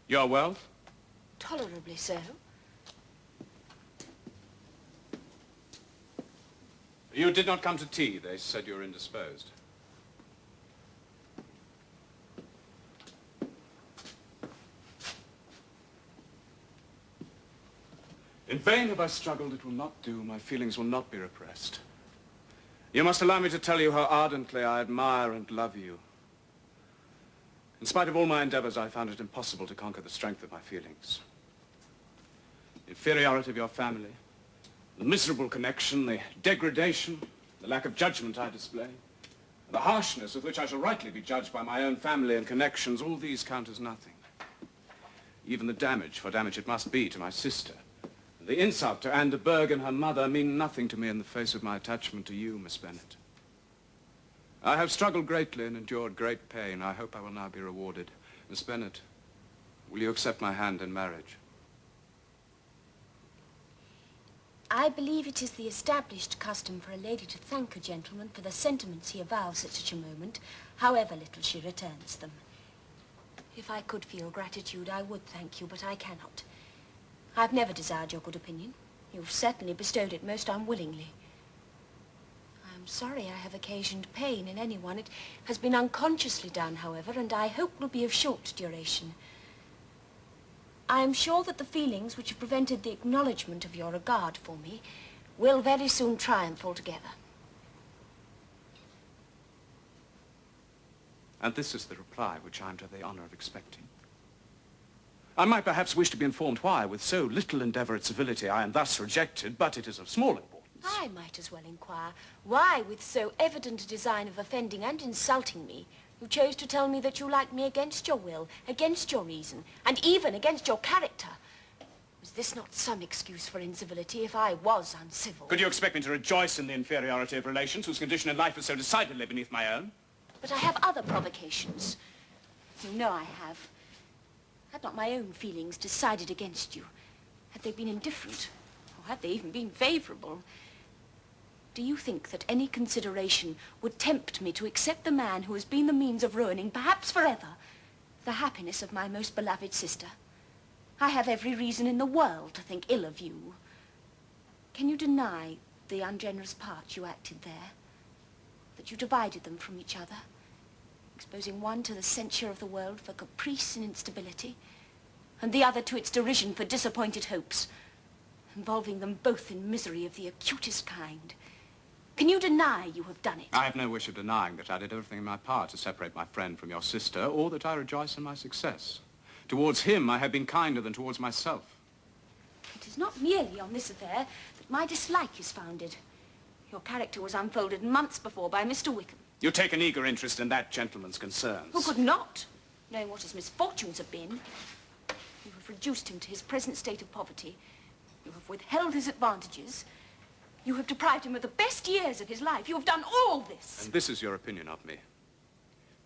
You're well? Tolerably so. You did not come to tea. They said you were indisposed. In vain have I struggled. It will not do. My feelings will not be repressed. You must allow me to tell you how ardently I admire and love you. In spite of all my endeavors, I found it impossible to conquer the strength of my feelings. The inferiority of your family, the miserable connection, the degradation, the lack of judgment I display, the harshness with which I shall rightly be judged by my own family and connections, all these count as nothing. Even the damage, for damage it must be, to my sister, and the insult to Anne de Bourgh and her mother mean nothing to me in the face of my attachment to you, Miss Bennet. I have struggled greatly and endured great pain. I hope I will now be rewarded. Miss Bennet, will you accept my hand in marriage? I believe it is the established custom for a lady to thank a gentleman for the sentiments he avows at such a moment, however little she returns them. If I could feel gratitude, I would thank you, but I cannot. I've never desired your good opinion. You've certainly bestowed it most unwillingly. I'm sorry I have occasioned pain in anyone. It has been unconsciously done, however, and I hope will be of short duration. I am sure that the feelings which have prevented the acknowledgement of your regard for me will very soon triumph altogether. And this is the reply which I am to have the honor of expecting. I might perhaps wish to be informed why, with so little endeavor at civility, I am thus rejected, but it is of small importance. I might as well inquire why, with so evident a design of offending and insulting me, you chose to tell me that you liked me against your will, against your reason, and even against your character. Was this not some excuse for incivility if I was uncivil? Could you expect me to rejoice in the inferiority of relations whose condition in life is so decidedly beneath my own? But I have other provocations. You know I have. Had not my own feelings decided against you, had they been indifferent, or had they even been favorable, do you think that any consideration would tempt me to accept the man who has been the means of ruining, perhaps forever, the happiness of my most beloved sister? I have every reason in the world to think ill of you. Can you deny the ungenerous part you acted there? That you divided them from each other, exposing one to the censure of the world for caprice and instability, and the other to its derision for disappointed hopes, involving them both in misery of the acutest kind? Can you deny you have done it? I have no wish of denying that I did everything in my power to separate my friend from your sister, or that I rejoice in my success. Towards him, I have been kinder than towards myself. It is not merely on this affair that my dislike is founded. Your character was unfolded months before by Mr. Wickham. You take an eager interest in that gentleman's concerns. Who could not, knowing what his misfortunes have been? You have reduced him to his present state of poverty. You have withheld his advantages. You have deprived him of the best years of his life. You have done all this. And this is your opinion of me.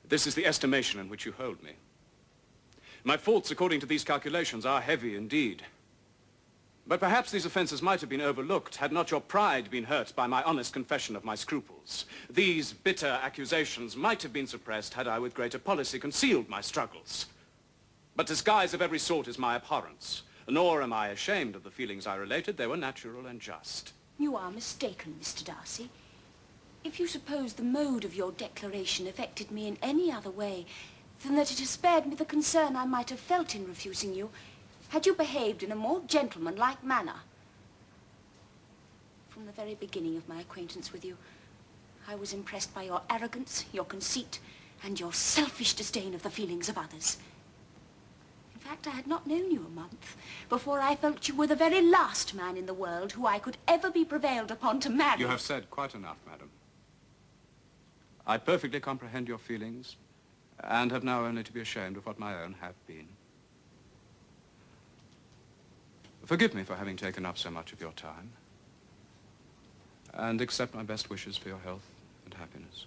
This is the estimation in which you hold me. My faults, according to these calculations, are heavy indeed. But perhaps these offenses might have been overlooked had not your pride been hurt by my honest confession of my scruples. These bitter accusations might have been suppressed had I with greater policy concealed my struggles. But disguise of every sort is my abhorrence, nor am I ashamed of the feelings I related. They were natural and just. You are mistaken, Mr. Darcy. If you suppose the mode of your declaration affected me in any other way than that it has spared me the concern I might have felt in refusing you, had you behaved in a more gentlemanlike manner. From the very beginning of my acquaintance with you, I was impressed by your arrogance, your conceit, and your selfish disdain of the feelings of others. In fact, I had not known you a month before I felt you were the very last man in the world who I could ever be prevailed upon to marry. You have said quite enough, madam. I perfectly comprehend your feelings, and have now only to be ashamed of what my own have been. Forgive me for having taken up so much of your time, and accept my best wishes for your health and happiness.